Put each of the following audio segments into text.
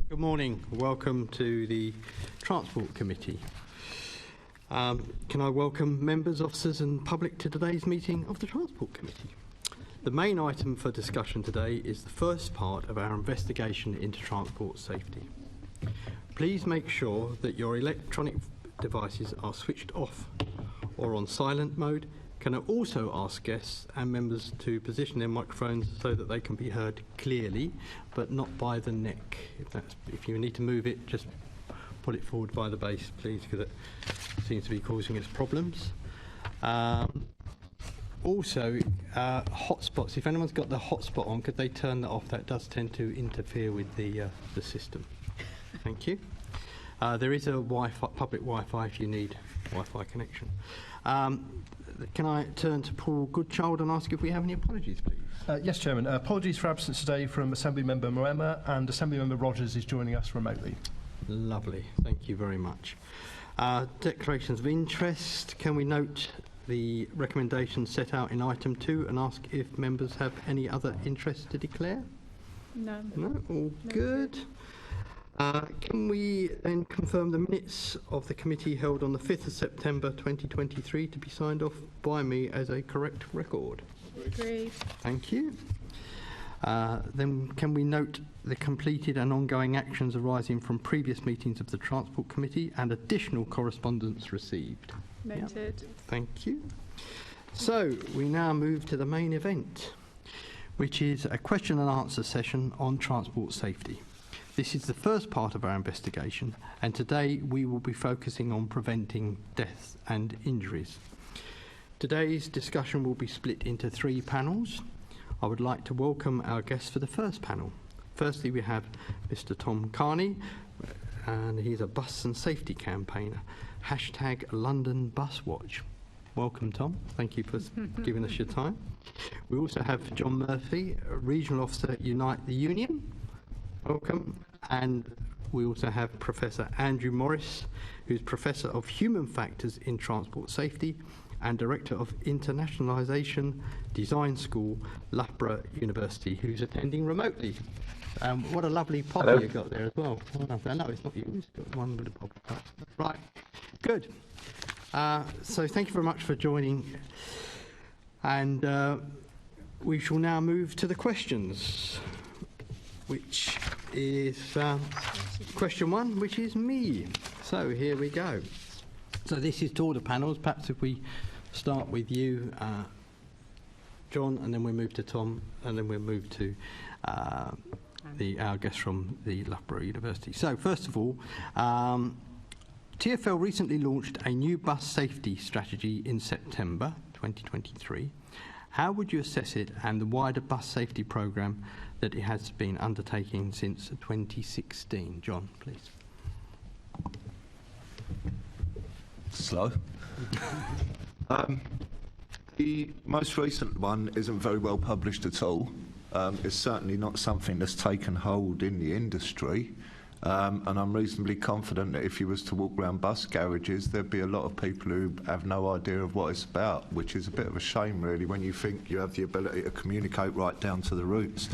Good morning. Welcome to the Transport Committee. Can I welcome members, officers and public to today's meeting of the Transport Committee. The main item for discussion today is the first part of our investigation into transport safety. Please make sure that your electronic devices are switched off or on silent mode. Can I also ask guests and members to position their microphones so that they can be heard clearly, but not by the neck. If you need to move it, just put it forward by the base, please, because it seems to be causing us problems. Also, hotspots. If anyone's got the hotspot on, could they turn that off? That does tend to interfere with the system. Thank you. There is a public Wi-Fi if you need Wi-Fi connection. Can I turn to Paul Goodchild and ask if we have any apologies, please? Yes, Chairman. Apologies for absence today from Assembly Member Moema, and Assembly Member Rogers is joining us remotely. Lovely. Thank you very much. Declarations of interest. Can we note the recommendations set out in item 2 and ask if members have any other interests to declare? No. No? All good. Can we then confirm the minutes of the committee held on the 5th of September 2023 to be signed off by me as a correct record? Agreed. Thank you. Then can we note the completed and ongoing actions arising from previous meetings of the Transport Committee and additional correspondence received? Noted. Yep. Thank you. So we now move to the main event, which is a question and answer session on transport safety. This is the first part of our investigation, and today we will be focusing on preventing deaths and injuries. Today's discussion will be split into 3 panels. I would like to welcome our guests for the first panel. Firstly, we have Mr. Tom Kearney, and he's a bus and safety campaigner. # London Bus Watch. Welcome, Tom. Thank you for giving us your time. We also have John Murphy, Regional Officer at Unite the Union. Welcome. And we also have Professor Andrew Morris, who's Professor of Human Factors in Transport Safety and Director of Internationalisation Design School, Loughborough University, who's attending remotely. What a lovely poppy you got there as well. I know it's not you, it's got one with a poppy. Right, good. So thank you very much for joining. And we shall now move to the questions, which is question 1, which is me. So here we go. So this is to all the panels. Perhaps if we start with you, John, and then we move to Tom, and then we'll move to our guest from the Loughborough University. So first of all, TfL recently launched a new bus safety strategy in September 2023. How would you assess it and the wider bus safety programme that it has been undertaking since 2016? John, please. Slow. The most recent one isn't very well published at all. It's certainly not something that's taken hold in the industry. And I'm reasonably confident that if you was to walk around bus garages, there'd be a lot of people who have no idea of what it's about, which is a bit of a shame, really, when you think you have the ability to communicate right down to the roots.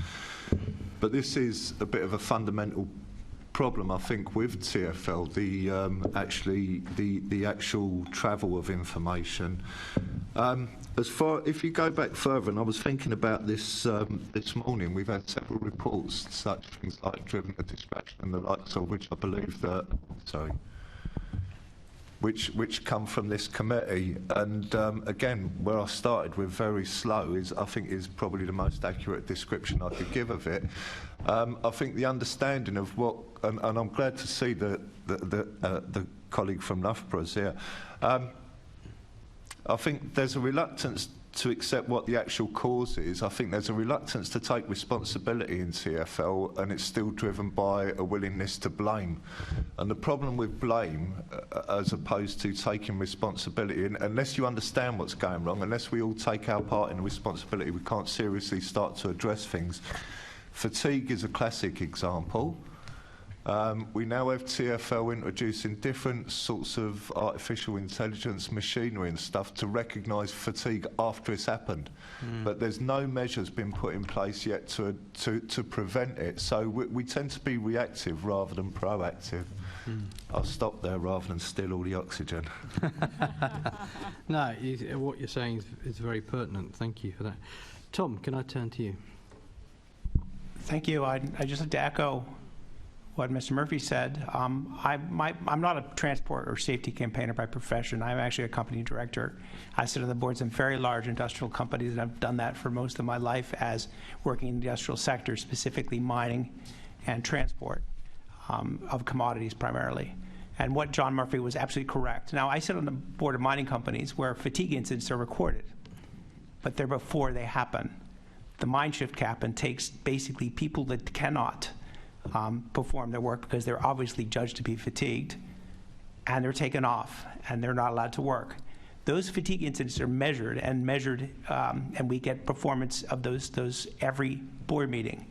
But this is a bit of a fundamental problem, I think, with TfL, the actual travel of information. If you go back further, and I was thinking about this this morning, we've had several reports, such things like driven to distraction and the likes of which I believe that, which come from this committee. And again, where I started with very slow I think is probably the most accurate description I could give of it. I think the understanding of what, and I'm glad to see the colleague from Loughborough's here. I think there's a reluctance to accept what the actual cause is. I think there's a reluctance to take responsibility in TfL, and it's still driven by a willingness to blame. And the problem with blame, as opposed to taking responsibility, and unless you understand what's going wrong, unless we all take our part in the responsibility, we can't seriously start to address things. Fatigue is a classic example. We now have TfL introducing different sorts of artificial intelligence machinery and stuff to recognise fatigue after it's happened. But there's no measures been put in place yet to prevent it. So we tend to be reactive rather than proactive. I'll stop there rather than steal all the oxygen. No, what you're saying is very pertinent. Thank you for that. Tom, can I turn to you? Thank you. I'd just like to echo what Mr. Murphy said. I'm not a transport or safety campaigner by profession. I'm actually a company director. I sit on the boards of very large industrial companies, and I've done that for most of my life as working in the industrial sector, specifically mining and transport of commodities primarily. And what John Murphy was absolutely correct. Now, I sit on the board of mining companies where fatigue incidents are recorded, but they're before they happen. The mine shift captain takes basically people that cannot perform their work because they're obviously judged to be fatigued, and they're taken off, and they're not allowed to work. Those fatigue incidents are measured, and we get performance of those every board meeting.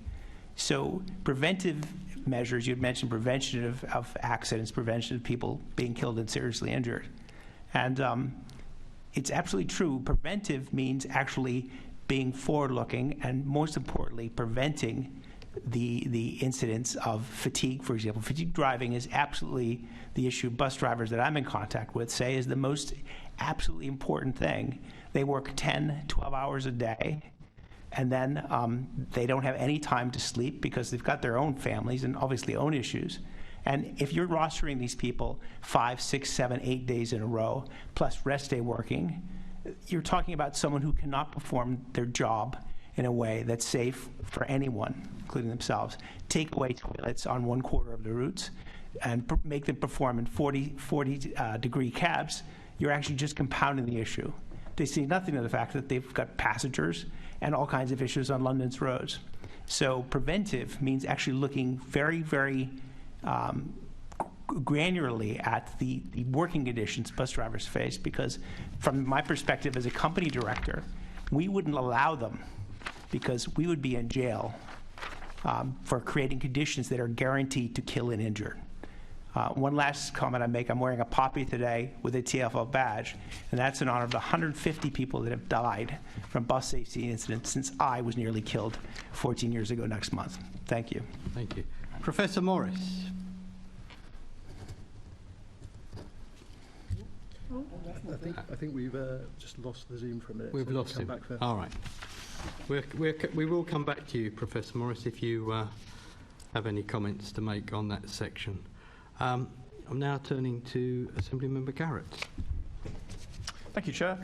So preventive measures, you'd mentioned prevention of accidents, prevention of people being killed and seriously injured. And it's absolutely true. Preventive means actually being forward-looking and, most importantly, preventing the incidents of fatigue, for example. Fatigue driving is absolutely the issue bus drivers that I'm in contact with say is the most absolutely important thing. They work 10, 12 hours a day, and then they don't have any time to sleep because they've got their own families and obviously own issues. And if you're rostering these people 5, 6, 7, 8 days in a row, plus rest day working, you're talking about someone who cannot perform their job in a way that's safe for anyone, including themselves. Take away toilets on 1/4 of the routes and make them perform in 40 degree cabs, you're actually just compounding the issue. They see nothing of the fact that they've got passengers and all kinds of issues on London's roads. So preventive means actually looking very, very granularly at the working conditions bus drivers face, because from my perspective as a company director, we wouldn't allow them because we would be in jail for creating conditions that are guaranteed to kill and injure. One last comment I make, I'm wearing a poppy today with a TfL badge, and that's in honor of the 150 people that have died from bus safety incidents since I was nearly killed 14 years ago next month. Thank you. Thank you. Professor Morris. I think we've just lost the Zoom for a minute. We've lost him. All right. We will come back to you, Professor Morris, if you have any comments to make on that section. I'm now turning to Assemblymember Garrett. Thank you, Chair.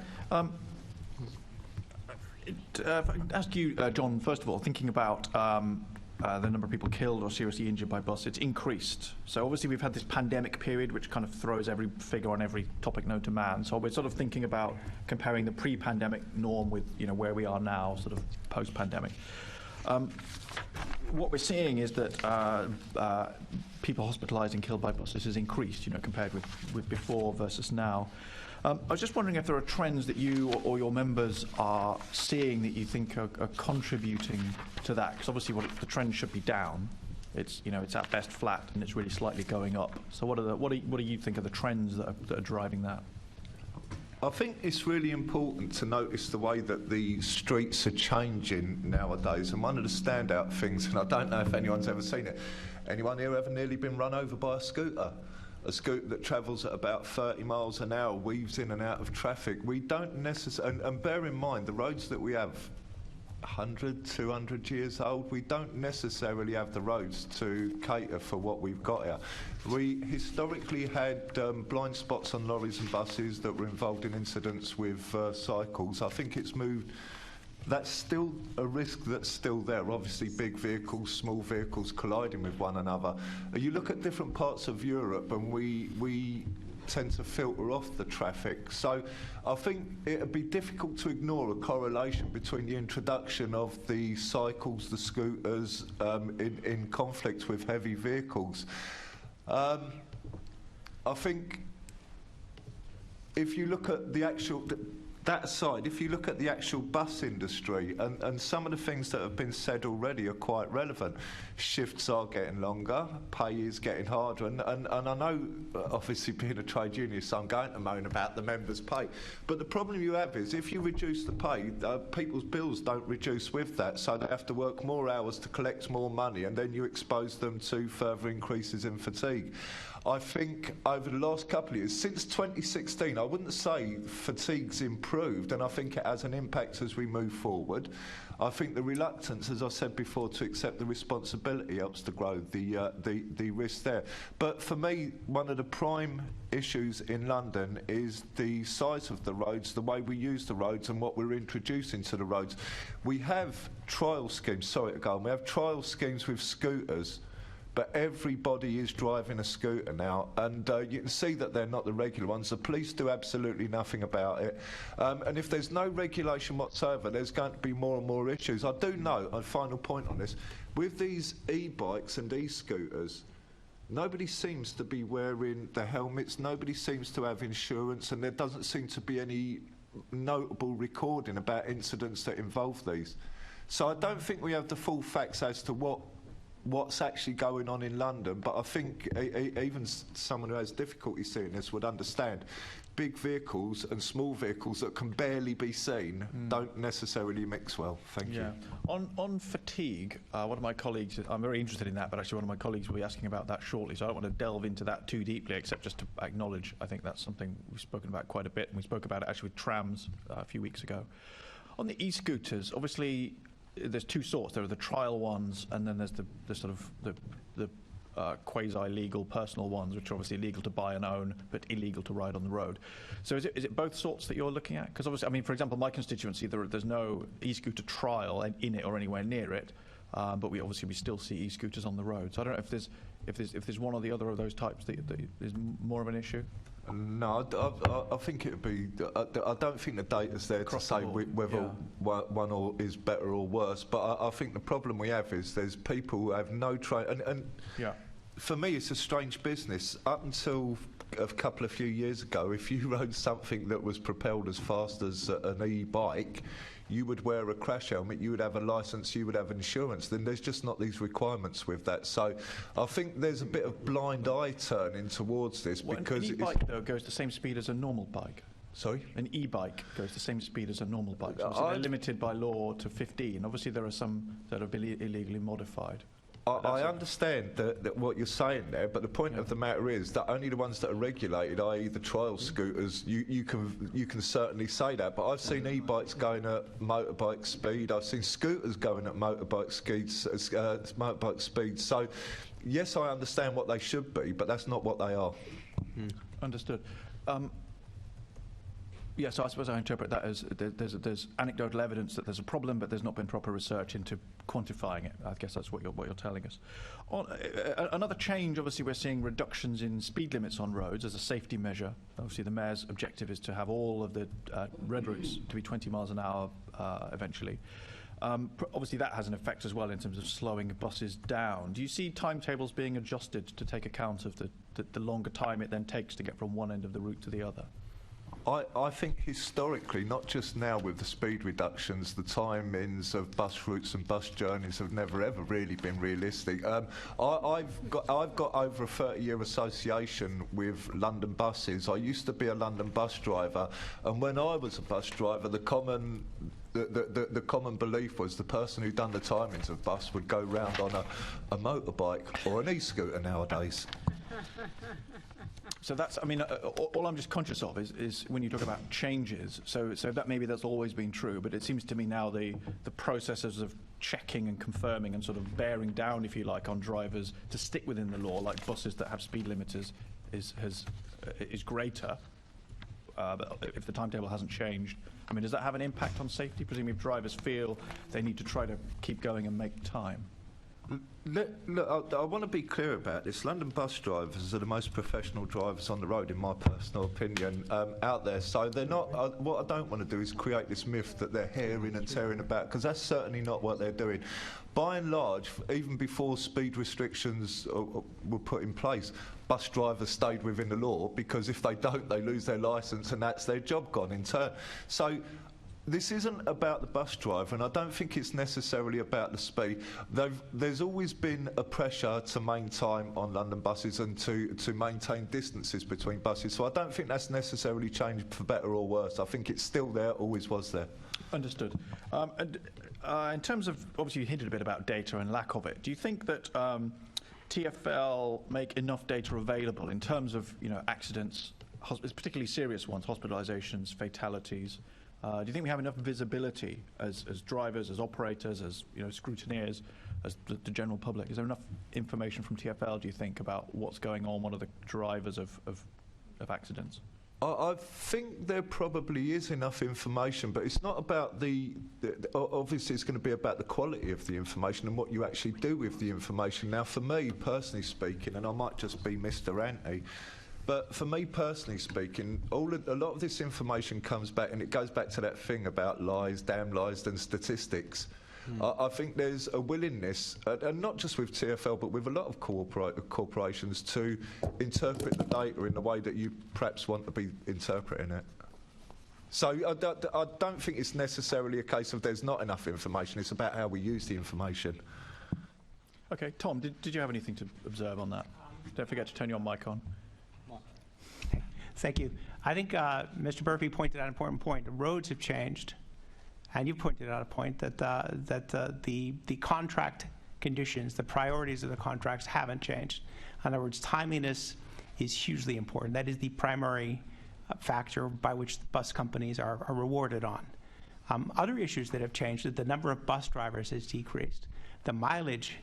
If I can ask you, John, first of all, thinking about the number of people killed or seriously injured by bus, it's increased. So obviously we've had this pandemic period which kind of throws every figure on every topic known to man. So we're sort of thinking about comparing the pre-pandemic norm with where we are now, sort of post-pandemic. What we're seeing is that people hospitalised and killed by buses has increased, compared with before versus now. I was just wondering if there are trends that you or your members are seeing that you think are contributing to that, because obviously the trend should be down. It's it's at best flat and it's really slightly going up. So what do you think are the trends that are driving that? I think it's really important to notice the way that the streets are changing nowadays. And one of the standout things, and I don't know if anyone's ever seen it, anyone here ever nearly been run over by a scooter? A scooter that travels at about 30 miles an hour, weaves in and out of traffic. We don't necessarily, and bear in mind, the roads that we have, 100, 200 years old, we don't necessarily have the roads to cater for what we've got here. We historically had blind spots on lorries and buses that were involved in incidents with cycles. I think it's moved. That's still a risk that's still there. Obviously, big vehicles, small vehicles colliding with one another. You look at different parts of Europe and we tend to filter off the traffic. So I think it would be difficult to ignore a correlation between the introduction of the cycles, the scooters, in conflict with heavy vehicles. I think if you look at the actual... that aside, if you look at the actual bus industry, and some of the things that have been said already are quite relevant. Shifts are getting longer, pay is getting harder, and I know, obviously being a trade unionist, I'm going to moan about the members' pay, but the problem you have is if you reduce the pay, people's bills don't reduce with that, so they have to work more hours to collect more money, and then you expose them to further increases in fatigue. I think over the last couple of years, since 2016, I wouldn't say fatigue's improved, and I think it has an impact as we move forward. I think the reluctance, as I said before, to accept the responsibility helps to grow the risk there. But for me, one of the prime issues in London is the size of the roads, the way we use the roads, and what we're introducing to the roads. We have trial schemes, sorry to go on, we have trial schemes with scooters, but everybody is driving a scooter now, and you can see that they're not the regular ones. The police do absolutely nothing about it, and if there's no regulation whatsoever, there's going to be more and more issues. I do know, a final point on this, with these e-bikes and e-scooters, nobody seems to be wearing the helmets, nobody seems to have insurance, and there doesn't seem to be any notable recording about incidents that involve these. So I don't think we have the full facts as to what's actually going on in London, but I think even someone who has difficulty seeing this would understand big vehicles and small vehicles that can barely be seen don't necessarily mix well. Thank you. On fatigue, one of my colleagues, I'm very interested in that, but actually one of my colleagues will be asking about that shortly, so I don't want to delve into that too deeply, except just to acknowledge I think that's something we've spoken about quite a bit, and we spoke about it actually with trams a few weeks ago. On the e-scooters, obviously there's two sorts. There are the trial ones, and then there's the sort of the quasi-legal personal ones, which are obviously legal to buy and own, but illegal to ride on the road. So is it both sorts that you're looking at? Because obviously, I mean, for example, my constituency, there's no e-scooter trial in it or anywhere near it, but we still see e-scooters on the road. So I don't know if there's one or the other of those types that is more of an issue. No, I think it would be. I don't think the data's there to say whether one is better or worse. But I think the problem we have is there's people who have no training. And for me, it's a strange business. Up until a few years ago, if you rode something that was propelled as fast as an e-bike, you would wear a crash helmet, you would have a licence, you would have insurance. Then there's just not these requirements with that. So I think there's a bit of blind eye turning towards this because an e-bike though goes the same speed as a normal bike. Sorry? An e-bike goes the same speed as a normal bike. So they're limited by law to 15. Obviously there are some that have been illegally modified. I understand that what you're saying there, but the point of the matter is that only the ones that are regulated, i.e. the trial scooters, you can certainly say that. But I've seen e-bikes going at motorbike speed. I've seen scooters going at motorbike speeds. So, yes, I understand what they should be, but that's not what they are. Understood. Yeah, so I suppose I interpret that as there's anecdotal evidence that there's a problem, but there's not been proper research into quantifying it. I guess that's what you're telling us. Another change, obviously, we're seeing reductions in speed limits on roads as a safety measure. Obviously, the Mayor's objective is to have all of the red routes to be 20 miles an hour eventually. Obviously, that has an effect as well in terms of slowing buses down. Do you see timetables being adjusted to take account of the longer time it then takes to get from one end of the route to the other? I think historically, not just now with the speed reductions, the timings of bus routes and bus journeys have never ever really been realistic. I've got over a 30-year association with London buses. I used to be a London bus driver, and when I was a bus driver, the common belief was the person who done the timings of bus would go round on a motorbike or an e-scooter nowadays. So that's, I mean, all I'm just conscious of is when you talk about changes, so that maybe that's always been true, but it seems to me now the processes of checking and confirming and sort of bearing down, if you like, on drivers to stick within the law, like buses that have speed limiters, is greater. But if the timetable hasn't changed, I mean, does that have an impact on safety? Presumably if drivers feel they need to try to keep going and make time. Look, I want to be clear about this. London bus drivers are the most professional drivers on the road, in my personal opinion, out there. So they're not. What I don't want to do is create this myth that they're herring and tearing about, because that's certainly not what they're doing. By and large, even before speed restrictions were put in place, bus drivers stayed within the law, because if they don't, they lose their licence and that's their job gone in turn. So this isn't about the bus driver, and I don't think it's necessarily about the speed. There's always been a pressure to maintain time on London buses and to maintain distances between buses. So I don't think that's necessarily changed for better or worse. I think it's still there, always was there. Understood. In terms of, obviously you hinted a bit about data and lack of it. Do you think that TfL make enough data available in terms of, accidents, particularly serious ones, hospitalisations, fatalities? Do you think we have enough visibility as drivers, as operators, as scrutineers, as the general public? Is there enough information from TfL, do you think, about what's going on, what are the drivers of accidents? I think there probably is enough information, but it's not about obviously it's going to be about the quality of the information and what you actually do with the information. Now, for me, personally speaking, and I might just be Mr. Anti, but for me personally speaking, a lot of this information comes back, and it goes back to that thing about lies, damn lies, and statistics. I think there's a willingness, and not just with TfL, but with a lot of corporations, to interpret the data in the way that you perhaps want to be interpreting it. So I don't think it's necessarily a case of there's not enough information. It's about how we use the information. Okay, Tom, did you have anything to observe on that? Don't forget to turn your mic on. Thank you. I think Mr. Murphy pointed out an important point. The roads have changed, and you pointed out a point that the contract conditions, the priorities of the contracts haven't changed. In other words, timeliness is hugely important. That is the primary factor by which the bus companies are rewarded on. Other issues that have changed is the number of bus drivers has decreased. The mileage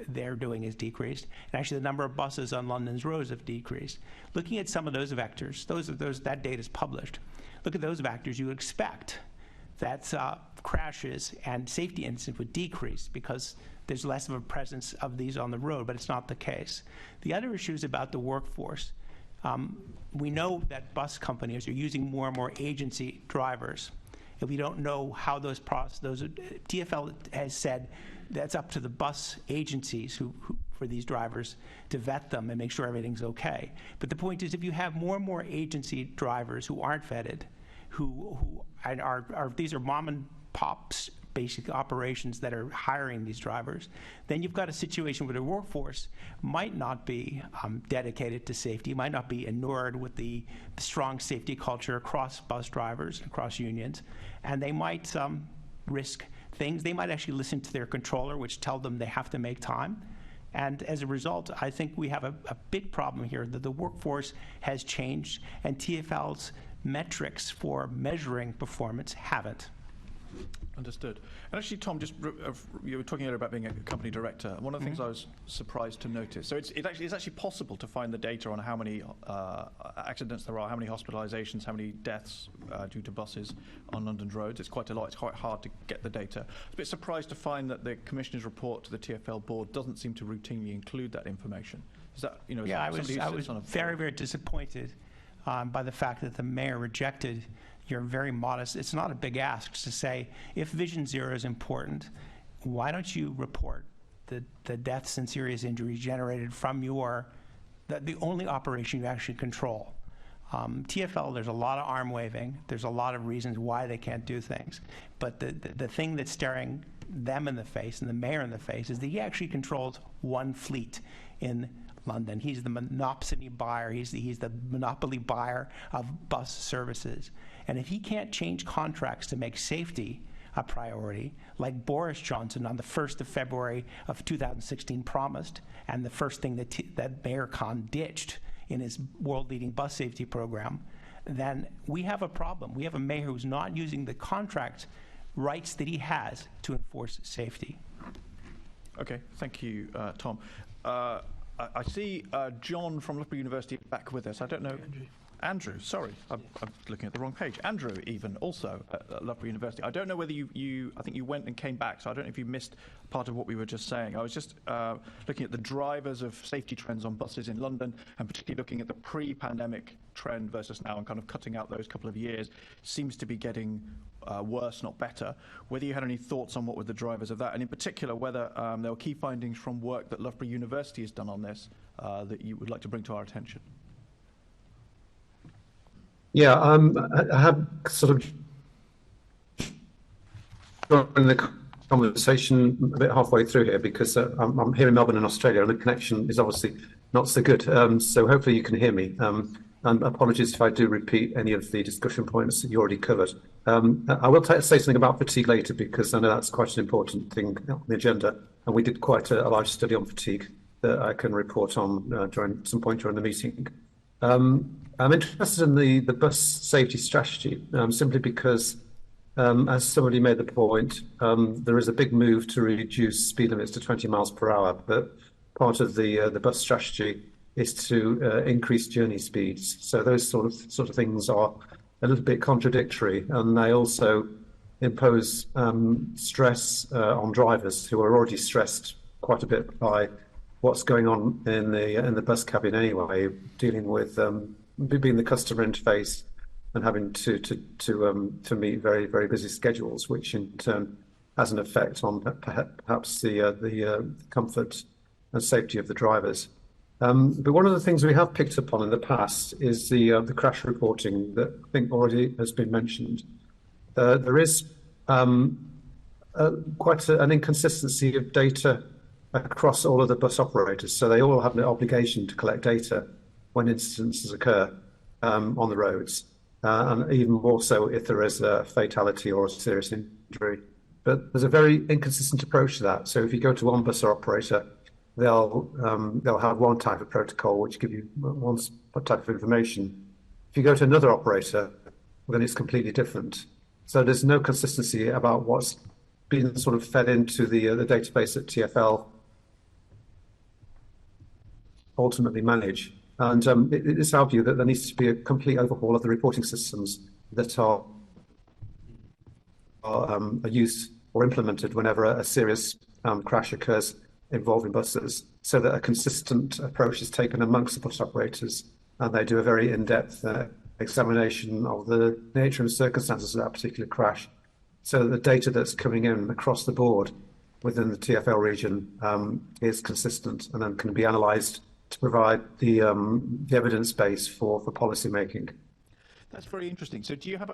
they're doing is decreased, and actually the number of buses on London's roads have decreased. Looking at some of those vectors, that data is published. Look at those vectors, you expect that crashes and safety incidents would decrease because there's less of a presence of these on the road, but it's not the case. The other issue is about the workforce. We know that bus companies are using more and more agency drivers. If we don't know how those TfL has said that's up to the bus agencies who for these drivers to vet them and make sure everything's okay. But the point is, if you have more and more agency drivers who aren't vetted, these are mom and pops basic operations that are hiring these drivers, then you've got a situation where the workforce might not be dedicated to safety, might not be inured with the strong safety culture across bus drivers, across unions, and they might risk things. They might actually listen to their controller, which tell them they have to make time. And as a result, I think we have a big problem here that the workforce has changed and TfL's metrics for measuring performance haven't. Understood. And actually, Tom, you were talking earlier about being a company director. One of the things I was surprised to notice, so it's actually possible to find the data on how many accidents there are, how many hospitalisations, how many deaths due to buses on London's roads. It's quite a lot. It's quite hard to get the data. I was a bit surprised to find that the Commissioner's report to the TfL board doesn't seem to routinely include that information. Is that, I was very, very disappointed by the fact that the mayor rejected your very modest, it's not a big ask to say, if Vision Zero is important, why don't you report the deaths and serious injuries generated from the only operation you actually control? TfL, there's a lot of arm waving. There's a lot of reasons why they can't do things. But the thing that's staring them in the face and the mayor in the face is that he actually controls one fleet in London. He's the monopoly buyer. He's the monopoly buyer of bus services. And if he can't change contracts to make safety a priority, like Boris Johnson on the 1st of February of 2016 promised, and the first thing that Mayor Khan ditched in his world-leading bus safety program, then we have a problem. We have a mayor who's not using the contract rights that he has to enforce safety. Okay, thank you, Tom. I see John from Loughborough University back with us. I don't know. Andrew, sorry, I'm looking at the wrong page. Andrew, even, also at Loughborough University. I don't know whether I think you went and came back, so I don't know if you missed part of what we were just saying. I was just looking at the drivers of safety trends on buses in London, and particularly looking at the pre-pandemic trend versus now, and kind of cutting out those couple of years. Seems to be getting worse, not better. Whether you had any thoughts on what were the drivers of that, and in particular whether there were key findings from work that Loughborough University has done on this, that you would like to bring to our attention? Yeah, I have sort of joined the conversation a bit halfway through here because I'm here in Melbourne in Australia and the connection is obviously not so good. So hopefully you can hear me. And apologies if I do repeat any of the discussion points that you already covered. I will say something about fatigue later because I know that's quite an important thing on the agenda. And we did quite a large study on fatigue that I can report on during some point during the meeting. I'm interested in the bus safety strategy simply because, as somebody made the point, there is a big move to reduce speed limits to 20 miles per hour, but part of the bus strategy is to increase journey speeds. So those sort of things are a little bit contradictory, and they also impose stress on drivers who are already stressed quite a bit by what's going on in the bus cabin anyway, dealing with being the customer interface and having to meet very, very busy schedules, which in turn has an effect on perhaps the comfort and safety of the drivers. But one of the things we have picked up on in the past is the crash reporting that I think already has been mentioned. There is quite an inconsistency of data across all of the bus operators. So they all have an obligation to collect data when incidences occur on the roads, and even more so if there is a fatality or a serious injury. But there's a very inconsistent approach to that. So if you go to one bus operator, they'll have one type of protocol which give you one type of information. If you go to another operator, then it's completely different. So there's no consistency about what's been sort of fed into the database that TfL ultimately manage. And it is our view that there needs to be a complete overhaul of the reporting systems that are used or implemented whenever a serious crash occurs involving buses, so that a consistent approach is taken amongst the bus operators and they do a very in-depth examination of the nature and circumstances of that particular crash, so that the data that's coming in across the board within the TfL region is consistent and then can be analysed to provide the evidence base for policy making. That's very interesting. So do you have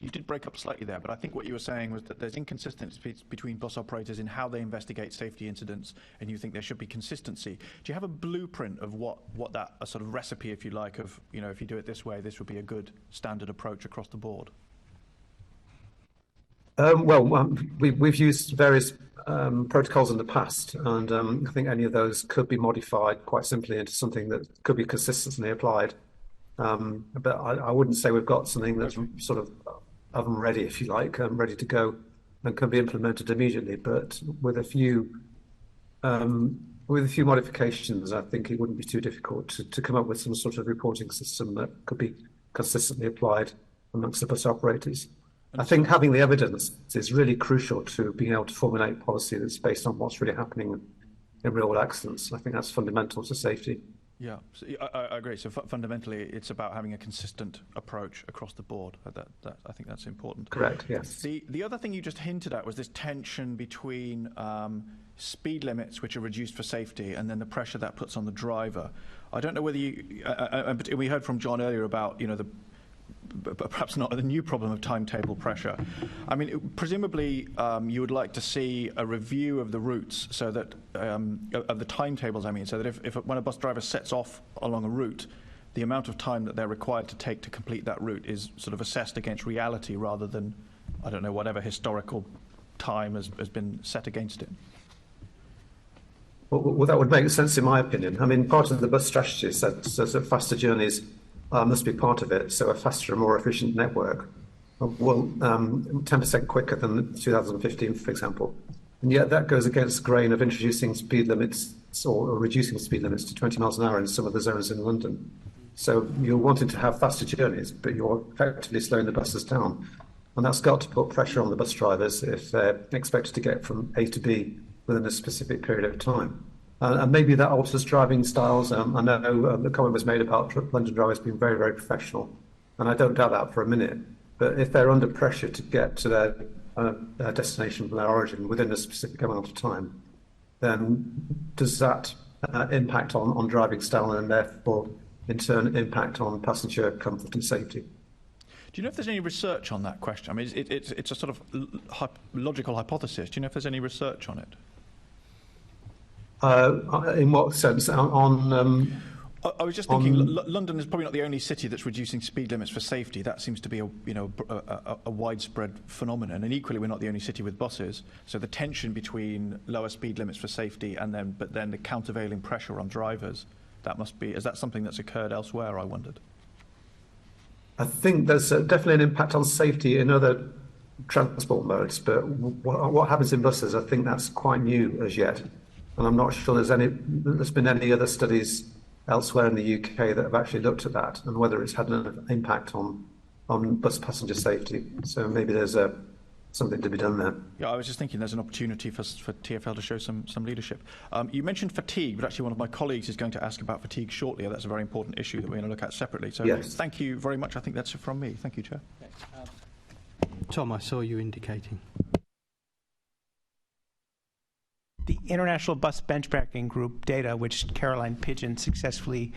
you did break up slightly there, but I think what you were saying was that there's inconsistency between bus operators in how they investigate safety incidents, and you think there should be consistency. Do you have a blueprint of what that, a sort of recipe, if you like, of, you know, if you do it this way, this would be a good standard approach across the board? We've used various protocols in the past, and I think any of those could be modified quite simply into something that could be consistently applied. But I wouldn't say we've got something that's sort of oven ready, if you like, ready to go and can be implemented immediately. But with a few modifications, I think it wouldn't be too difficult to come up with some sort of reporting system that could be consistently applied amongst the bus operators. I think having the evidence is really crucial to being able to formulate policy that's based on what's really happening in real world accidents. I think that's fundamental to safety. Yeah, so I agree. So fundamentally, it's about having a consistent approach across the board. I think that's important. Correct, yes. The other thing you just hinted at was this tension between speed limits, which are reduced for safety, and then the pressure that puts on the driver. I don't know whether you... we heard from John earlier about, you know, perhaps not the new problem of timetable pressure. I mean, presumably you would like to see a review of the routes, so that of the timetables. I mean, so that if when a bus driver sets off along a route, the amount of time that they're required to take to complete that route is sort of assessed against reality, rather than, I don't know, whatever historical time has been set against it. Well, that would make sense in my opinion. I mean, part of the bus strategy says that faster journeys must be part of it. So a faster and more efficient network will 10% quicker than 2015, for example. And yet that goes against the grain of introducing speed limits or reducing speed limits to 20 miles an hour in some of the zones in London. So you're wanting to have faster journeys, but you're effectively slowing the buses down. And that's got to put pressure on the bus drivers if they're expected to get from A to B within a specific period of time. And maybe that alters driving styles. I know the comment was made about London drivers being very, very professional, and I don't doubt that for a minute. But if they're under pressure to get to their destination from their origin within a specific amount of time, then does that impact on driving style and therefore in turn impact on passenger comfort and safety. Do you know if there's any research on that question? I mean, it's a sort of logical hypothesis. Do you know if there's any research on it? In what sense? I was just thinking, London is probably not the only city that's reducing speed limits for safety. That seems to be a widespread phenomenon. And equally, we're not the only city with buses. So the tension between lower speed limits for safety and then the countervailing pressure on drivers, is that something that's occurred elsewhere, I wondered? I think there's definitely an impact on safety in other transport modes, but what happens in buses, I think that's quite new as yet. And I'm not sure there's been any other studies elsewhere in the UK that have actually looked at that and whether it's had an impact on bus passenger safety. So maybe there's something to be done there. Yeah, I was just thinking there's an opportunity for TfL to show some leadership. You mentioned fatigue, but actually one of my colleagues is going to ask about fatigue shortly. That's a very important issue that we're going to look at separately. So yes. Thank you very much. I think that's it from me. Thank you, Chair. Tom, I saw you indicating. The International Bus Benchmarking Group data, which Caroline Pigeon successfully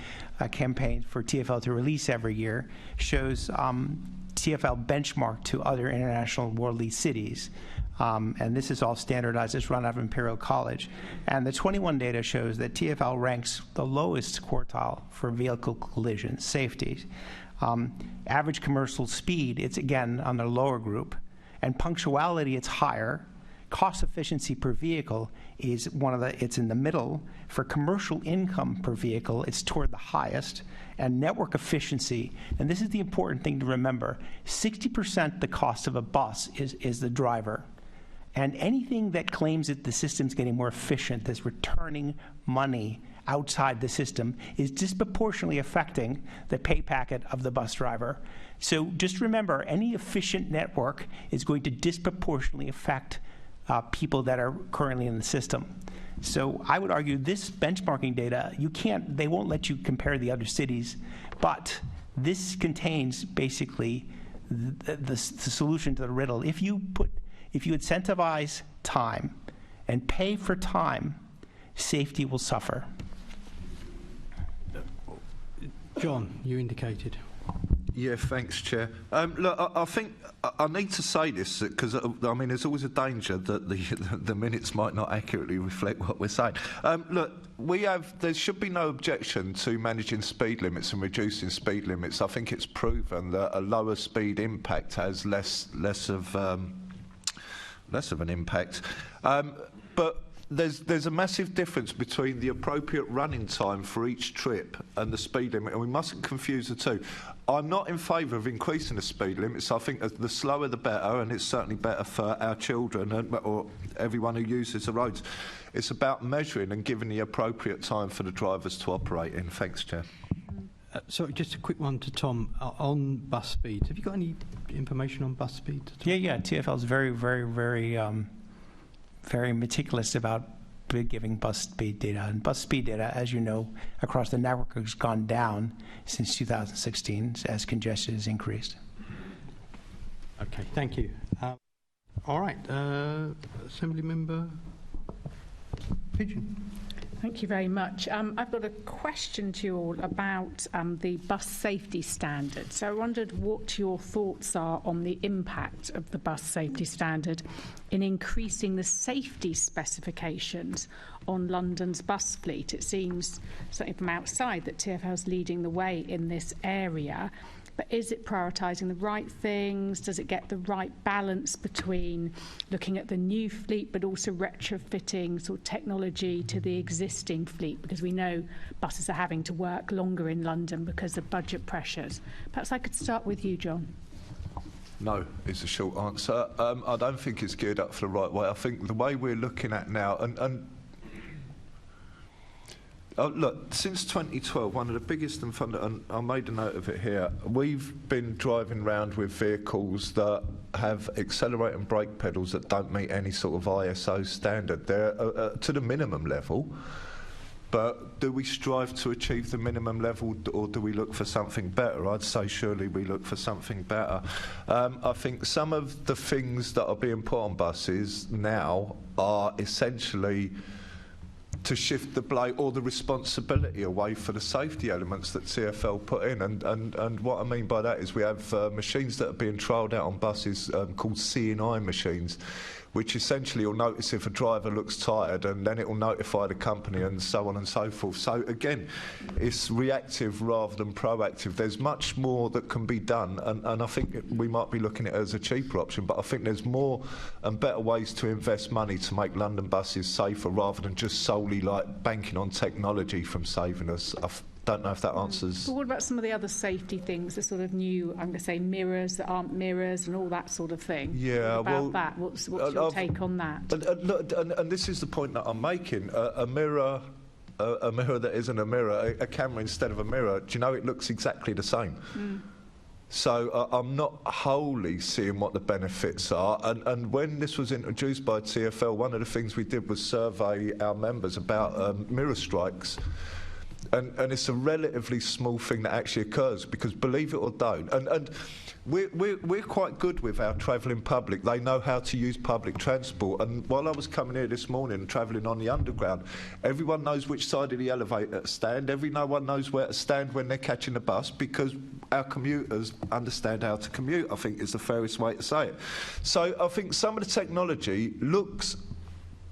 campaigned for TfL to release every year, shows TfL benchmarked to other international worldly cities. And this is all standardized. It's run out of Imperial College. And the 21 data shows that TfL ranks the lowest quartile for vehicle collision safety. Average commercial speed, it's again on the lower group. And punctuality, it's higher. Cost efficiency per vehicle is it's in the middle. For commercial income per vehicle, it's toward the highest. And network efficiency, and this is the important thing to remember, 60% the cost of a bus is the driver. And anything that claims that the system's getting more efficient, that's returning money outside the system, is disproportionately affecting the pay packet of the bus driver. So just remember, any efficient network is going to disproportionately affect people that are currently in the system. So I would argue this benchmarking data, they won't let you compare the other cities, but this contains basically the solution to the riddle. If you incentivize time and pay for time, safety will suffer. John, you indicated. Yeah, thanks, Chair. Look, I think I need to say this because I mean, there's always a danger that the minutes might not accurately reflect what we're saying. Look, there should be no objection to managing speed limits and reducing speed limits. I think it's proven that a lower speed impact has less of an impact, but. There's a massive difference between the appropriate running time for each trip and the speed limit, and we mustn't confuse the two. I'm not in favour of increasing the speed limits. I think the slower the better, and it's certainly better for our children or everyone who uses the roads. It's about measuring and giving the appropriate time for the drivers to operate in. Thanks, Chair. So just a quick one to Tom on bus speeds. Have you got any information on bus speeds? Yeah. TfL is very, very, very very meticulous about giving bus speed data. And bus speed data, as you know, across the network has gone down since 2016 as congestion has increased. Okay, thank you. All right, Assembly Member Pigeon. Thank you very much. I've got a question to you all about the bus safety standard. So I wondered what your thoughts are on the impact of the bus safety standard in increasing the safety specifications on London's bus fleet. It seems, certainly from outside, that TfL is leading the way in this area. But is it prioritising the right things? Does it get the right balance between looking at the new fleet but also retrofitting sort of technology to the existing fleet? Because we know buses are having to work longer in London because of budget pressures. Perhaps I could start with you, John. No, is the short answer. I don't think it's geared up for the right way. I think the way we're looking at now, look, since 2012, one of the biggest and I made a note of it here, we've been driving around with vehicles that have accelerator and brake pedals that don't meet any sort of ISO standard. They're to the minimum level, but do we strive to achieve the minimum level or do we look for something better? I'd say surely we look for something better. I think some of the things that are being put on buses now are essentially to shift the blame or the responsibility away for the safety elements that TfL put in. And what I mean by that is we have machines that are being trialled out on buses called C&I machines, which essentially will notice if a driver looks tired, and then it will notify the company, and so on and so forth. So again, it's reactive rather than proactive. There's much more that can be done, and I think we might be looking at it as a cheaper option, but I think there's more and better ways to invest money to make London buses safer, rather than just solely like banking on technology from saving us. Don't know if that answers. But what about some of the other safety things, the sort of new, I'm going to say, mirrors that aren't mirrors and all that sort of thing? Yeah, what about that? What's your take on that? And this is the point that I'm making. A mirror that isn't a mirror, a camera instead of a mirror, do you know, it looks exactly the same. So I'm not wholly seeing what the benefits are. And when this was introduced by TfL, one of the things we did was survey our members about mirror strikes. And it's a relatively small thing that actually occurs, because believe it or don't, and we're quite good with our travelling public. They know how to use public transport. And while I was coming here this morning and travelling on the underground, everyone knows which side of the elevator to stand. Everyone knows where to stand when they're catching the bus, because our commuters understand how to commute, I think is the fairest way to say it. So I think some of the technology looks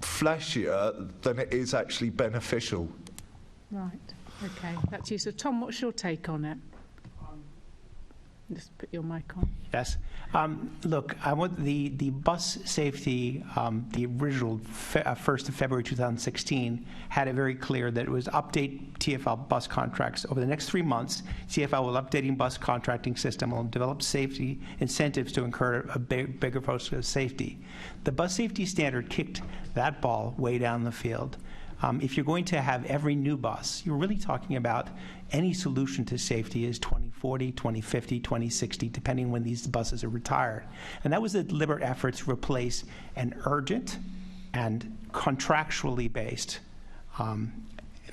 flashier than it is actually beneficial. Right. Okay, that's you. So, Tom, what's your take on it? Just put your mic on. Yes. Look, I want the bus safety, the original 1st of February 2016 had it very clear that it was update TfL bus contracts. Over the next 3 months, TfL will updating bus contracting system, will develop safety incentives to encourage a bigger focus of safety. The bus safety standard kicked that ball way down the field. If you're going to have every new bus, you're really talking about any solution to safety is 2040, 2050, 2060, depending when these buses are retired. And that was a deliberate effort to replace an urgent and contractually based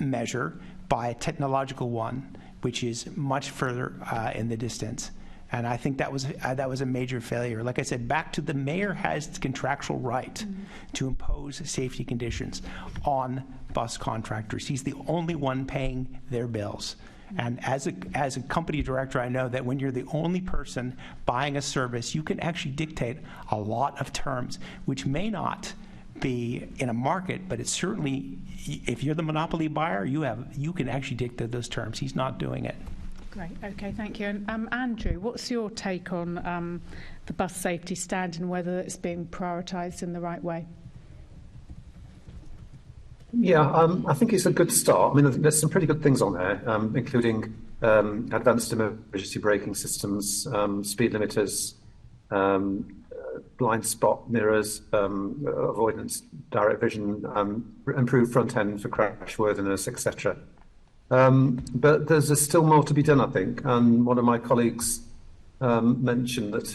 measure by a technological one, which is much further in the distance. And I think that was a major failure. Like I said, back to the mayor has the contractual right to impose safety conditions on bus contractors. He's the only one paying their bills. And as a company director, I know that when you're the only person buying a service, you can actually dictate a lot of terms, which may not be in a market, but it's certainly, if you're the monopoly buyer, you can actually dictate those terms. He's not doing it. Great. Okay, thank you. And Andrew, what's your take on the bus safety standard and whether it's being prioritised in the right way? Yeah, I think it's a good start. I mean, there's some pretty good things on there, including advanced emergency braking systems, speed limiters, blind spot mirrors, avoidance, direct vision, improved front end for crashworthiness, etc. But there's still more to be done, I think. And one of my colleagues mentioned that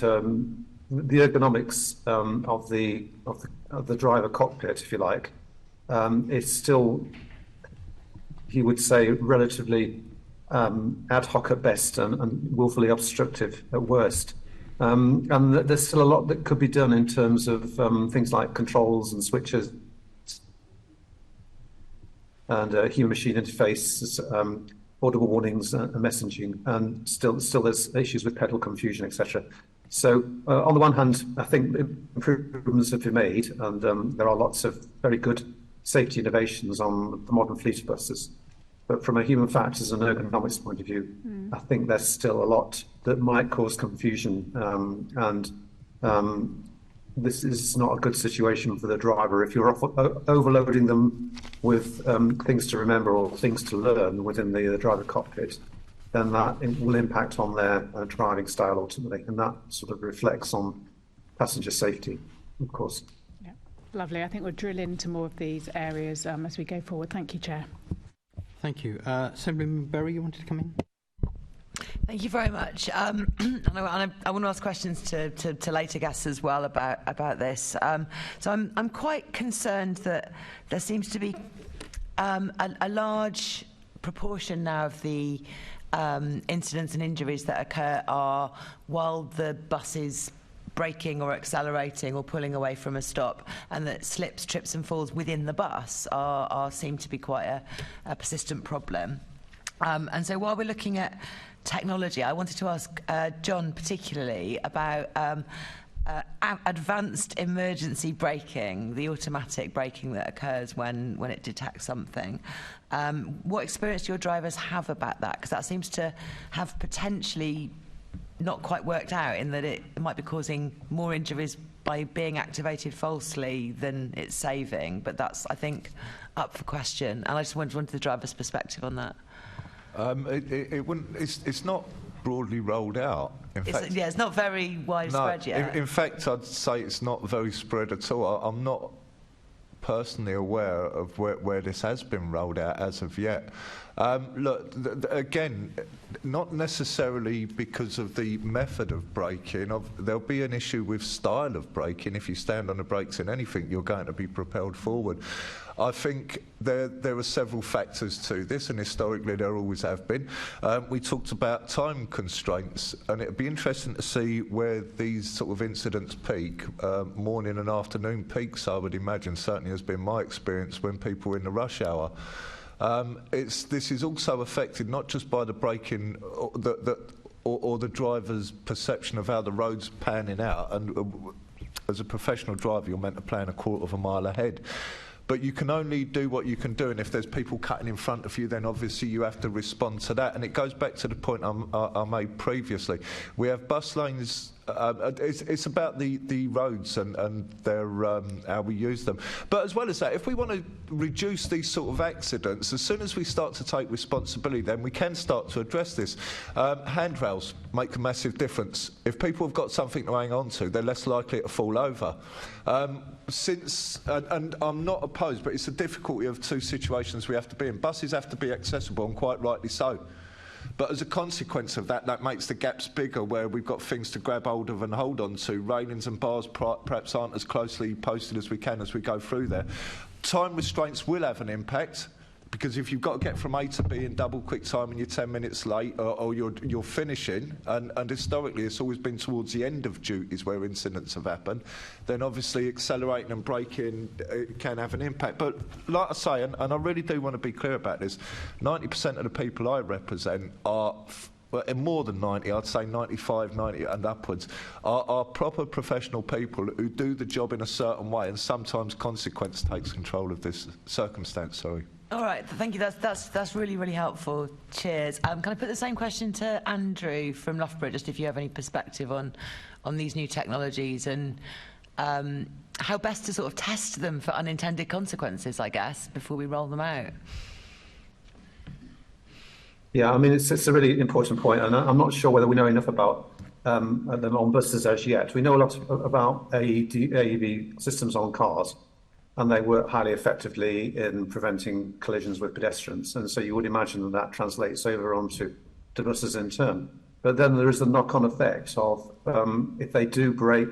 the ergonomics of the driver cockpit, if you like, is still, he would say, relatively ad hoc at best and willfully obstructive at worst. And there's still a lot that could be done in terms of things like controls and switches and human-machine interface, audible warnings and messaging, and still there's issues with pedal confusion, etc. So on the one hand, I think improvements have been made, and there are lots of very good safety innovations on the modern fleet of buses. But from a human factors and ergonomics point of view, I think there's still a lot that might cause confusion, and this is not a good situation for the driver. If you're overloading them with things to remember or things to learn within the driver cockpit, then that will impact on their driving style ultimately, and that sort of reflects on passenger safety, of course. Yeah, lovely. I think we'll drill into more of these areas as we go forward. Thank you, Chair. Thank you. Assemblyman Berry, you wanted to come in? Thank you very much. And I want to ask questions to later guests as well about this. So I'm quite concerned that there seems to be a large proportion now of the incidents and injuries that occur are while the bus is braking or accelerating or pulling away from a stop, and that slips, trips and falls within the bus seem to be quite a persistent problem. And so while we're looking at technology, I wanted to ask John particularly about advanced emergency braking, the automatic braking that occurs when it detects something. What experience do your drivers have about that? Because that seems to have potentially not quite worked out, in that it might be causing more injuries by being activated falsely than it's saving. But that's, I think, up for question. And I just wanted the driver's perspective on that. It's not broadly rolled out. It's not very widespread yet. In fact, I'd say it's not very spread at all. I'm not personally aware of where this has been rolled out as of yet. Look, again, not necessarily because of the method of braking. There'll be an issue with style of braking. If you stand on the brakes in anything, you're going to be propelled forward. I think there are several factors to this, and historically there always have been. We talked about time constraints, and it'd be interesting to see where these sort of incidents peak. Morning and afternoon peaks, I would imagine, certainly has been my experience when people are in the rush hour. This is also affected not just by the braking or the driver's perception of how the road's panning out, and as a professional driver you're meant to plan a quarter of a mile ahead. But you can only do what you can do, and if there's people cutting in front of you, then obviously you have to respond to that. And it goes back to the point I made previously. We have bus lanes. It's about the roads and their how we use them. But as well as that, if we want to reduce these sort of accidents, as soon as we start to take responsibility, then we can start to address this. Handrails make a massive difference. If people have got something to hang on to, they're less likely to fall over. And I'm not opposed, but it's a difficulty of two situations we have to be in. Buses have to be accessible, and quite rightly so. But as a consequence of that, that makes the gaps bigger, where we've got things to grab hold of and hold on to. Railings and bars perhaps aren't as closely posted as we can as we go through there. Time restraints will have an impact, because if you've got to get from A to B in double quick time and you're 10 minutes late, or you're finishing, and historically it's always been towards the end of duties where incidents have happened, then obviously accelerating and braking can have an impact. But like I say, and I really do want to be clear about this, 90% of the people I represent are, more than 90, I'd say 95, 90 and upwards, are proper professional people who do the job in a certain way, and sometimes consequence takes control of this circumstance. Sorry. All right, thank you. That's really, really helpful. Cheers. Can I put the same question to Andrew from Loughborough, just if you have any perspective on these new technologies, and how best to sort of test them for unintended consequences, I guess, before we roll them out? Yeah, I mean, it's a really important point, and I'm not sure whether we know enough about them on buses as yet. We know a lot about AEB systems on cars, and they work highly effectively in preventing collisions with pedestrians. And so you would imagine that translates over onto buses in turn. But then there is the knock-on effect of if they do brake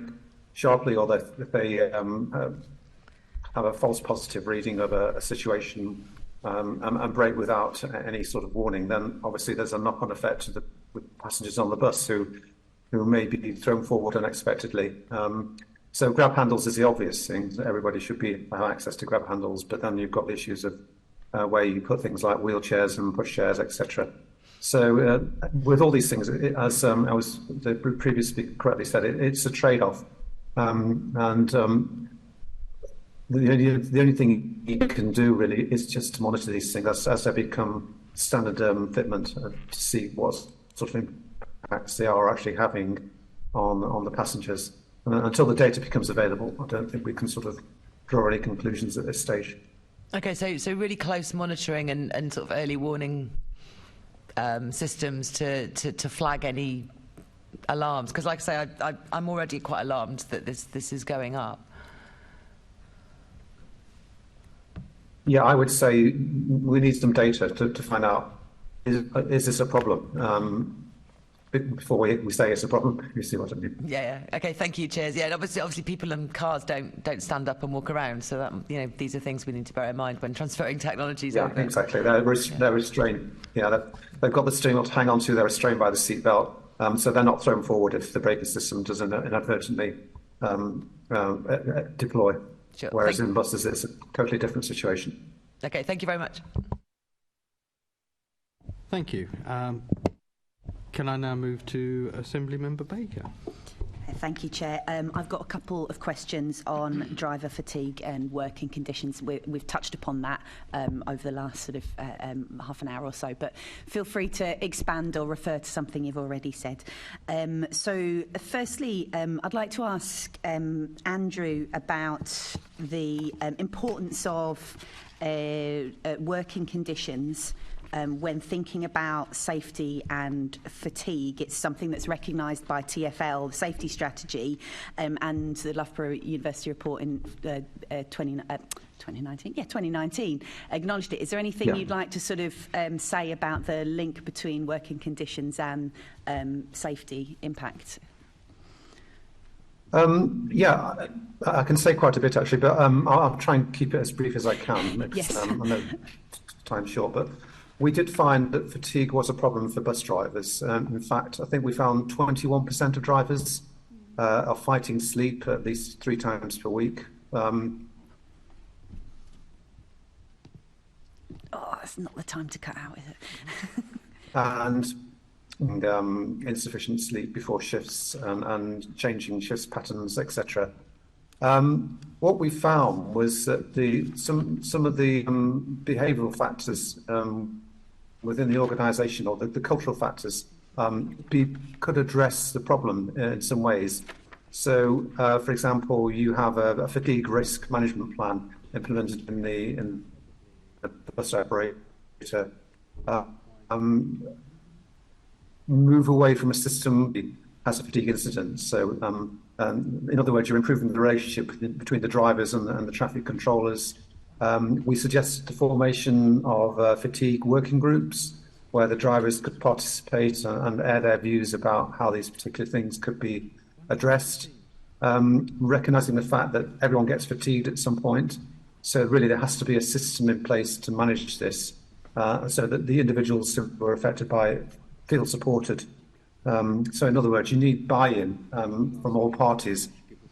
sharply, or if they have a false positive reading of a situation and brake without any sort of warning, then obviously there's a knock-on effect with passengers on the bus who may be thrown forward unexpectedly. So grab handles is the obvious thing. Everybody should have access to grab handles, but then you've got the issues of where you put things like wheelchairs and pushchairs, etc. So with all these things, the previous speaker correctly said, it's a trade-off. The only thing you can do really is just to monitor these things as they become standard fitment, to see what sort of impacts they are actually having on the passengers. Until the data becomes available, I don't think we can sort of draw any conclusions at this stage. Okay, so really close monitoring and sort of early warning systems to flag any alarms, because like I say, I'm already quite alarmed that this is going up. Yeah, I would say we need some data to find out, is this a problem? Before we say it's a problem, you see what I mean? Yeah. Okay, thank you, Cheers. Yeah, and obviously people in cars don't stand up and walk around, so that, these are things we need to bear in mind when transferring technologies. Yeah, exactly. They're restrained. Yeah, they've got the steering wheel to hang on to. They're restrained by the seatbelt. So they're not thrown forward if the braking system does inadvertently deploy. Sure. Whereas in buses, it's a totally different situation. Okay, thank you very much. Thank you. Can I now move to Assembly Member Baker? Thank you, Chair. I've got a couple of questions on driver fatigue and working conditions. We've touched upon that over the last sort of half an hour or so, but feel free to expand or refer to something you've already said. So firstly, I'd like to ask Andrew about the importance of working conditions when thinking about safety and fatigue. It's something that's recognised by TfL, the safety strategy, and the Loughborough University report in 2019 acknowledged it. Is there anything you'd like to sort of say about the link between working conditions and safety impact? I can say quite a bit actually, but I'll try and keep it as brief as I can. Yes. I know time's short, but we did find that fatigue was a problem for bus drivers. In fact, I think we found 21% of drivers are fighting sleep at least 3 times per week. That's not the time to cut out, is it? and insufficient sleep before shifts and changing shifts patterns, etc. What we found was that some of the behavioural factors within the organisation, or the cultural factors, could address the problem in some ways. So, for example, you have a fatigue risk management plan implemented in the bus operator. Move away from a system that has a fatigue incident. So, in other words, you're improving the relationship between the drivers and the traffic controllers. We suggested the formation of fatigue working groups where the drivers could participate and air their views about how these particular things could be addressed, recognising the fact that everyone gets fatigued at some point. So really there has to be a system in place to manage this so that the individuals who are affected by it feel supported. So in other words, you need buy-in from all parties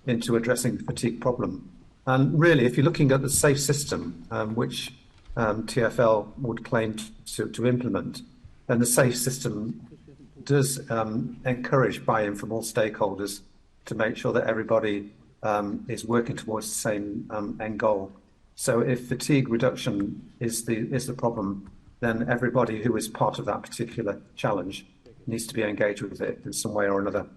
into addressing the fatigue problem. And really, if you're looking at the safe system, which TfL would claim to implement, then the safe system does encourage buy-in from all stakeholders to make sure that everybody is working towards the same end goal. So if fatigue reduction is the problem, then everybody who is part of that particular challenge needs to be engaged with it in some way or another.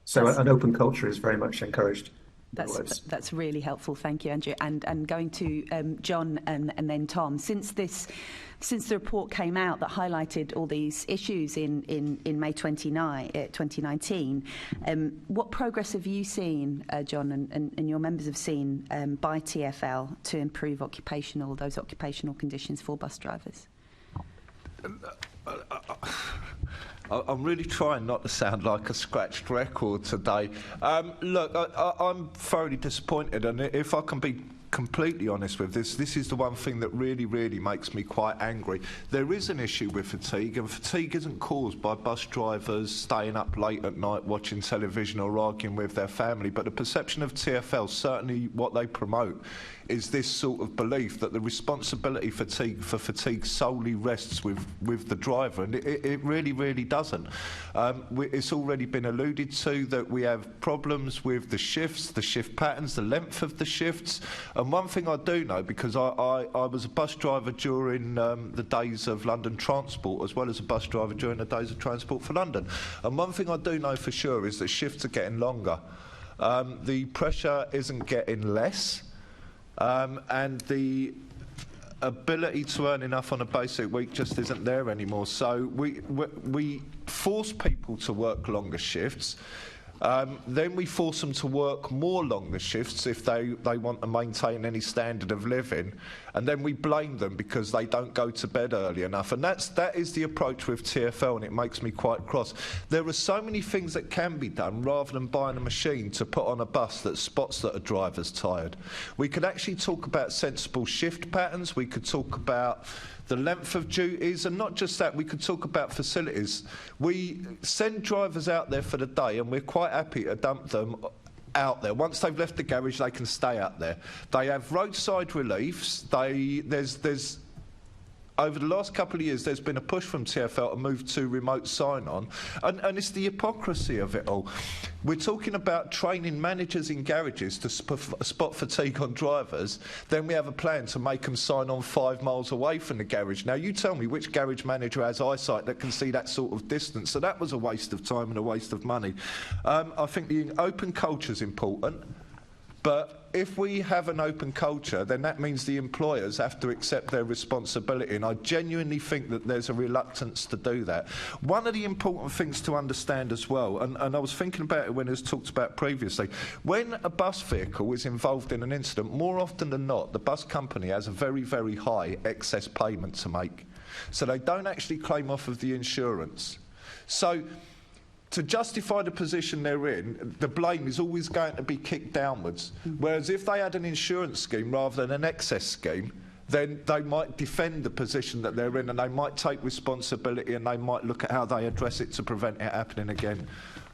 So an open culture is very much encouraged. That's really helpful, thank you, Andrew. And going to John and then Tom, since the report came out that highlighted all these issues in May 2019, what progress have you seen, John, and your members have seen by TfL to improve those occupational conditions for bus drivers? I'm really trying not to sound like a scratched record today. Look, I'm thoroughly disappointed, and if I can be completely honest with this is the one thing that really, really makes me quite angry. There is an issue with fatigue, and fatigue isn't caused by bus drivers staying up late at night watching television or arguing with their family, but the perception of TfL, certainly what they promote, is this sort of belief that the responsibility for fatigue solely rests with the driver, and it really, really doesn't. It's already been alluded to that we have problems with the shifts, the shift patterns, the length of the shifts. And one thing I do know, because I was a bus driver during the days of London Transport, as well as a bus driver during the days of Transport for London. And one thing I do know for sure is that shifts are getting longer. The pressure isn't getting less. And the ability to earn enough on a basic week just isn't there anymore. So we force people to work longer shifts. Then we force them to work more longer shifts if they want to maintain any standard of living, and then we blame them because they don't go to bed early enough. And that is the approach with TfL, and it makes me quite cross. There are so many things that can be done rather than buying a machine to put on a bus that spots that a driver's tired. We could actually talk about sensible shift patterns. We could talk about the length of duties, and not just that, we could talk about facilities. We send drivers out there for the day, and we're quite happy to dump them out there. Once they've left the garage, they can stay out there. They have roadside reliefs. There's over the last couple of years, there's been a push from TfL to move to remote sign-on, and it's the hypocrisy of it all. We're talking about training managers in garages to spot fatigue on drivers, then we have a plan to make them sign on 5 miles away from the garage. Now, you tell me which garage manager has eyesight that can see that sort of distance, so that was a waste of time and a waste of money. I think the open culture is important, but if we have an open culture, then that means the employers have to accept their responsibility, and I genuinely think that there's a reluctance to do that. One of the important things to understand as well, and I was thinking about it when it was talked about previously, when a bus vehicle is involved in an incident, more often than not, the bus company has a very, very high excess payment to make. So they don't actually claim off of the insurance. So to justify the position they're in, the blame is always going to be kicked downwards. Whereas if they had an insurance scheme rather than an excess scheme, then they might defend the position that they're in, and they might take responsibility, and they might look at how they address it to prevent it happening again.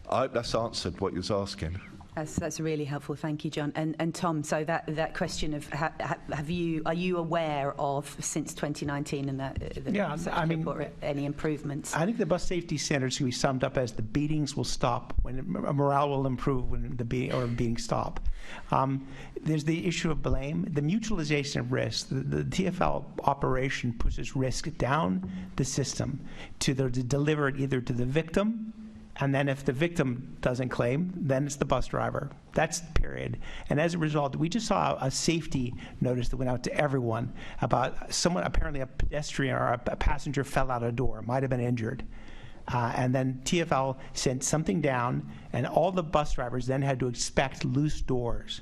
I hope that's answered what you was asking. That's really helpful, thank you, John. And Tom, so that question of are you aware of, since 2019 and report, any improvements? I think the bus safety standards can be summed up as the beatings will stop when morale will improve when the beatings stop. There's the issue of blame, the mutualization of risk. The TfL operation pushes risk down the system to deliver it either to the victim, and then if the victim doesn't claim, then it's the bus driver. That's the period. And as a result, we just saw a safety notice that went out to everyone about someone, apparently a pedestrian or a passenger fell out a door, might have been injured. And then TfL sent something down, and all the bus drivers then had to inspect loose doors.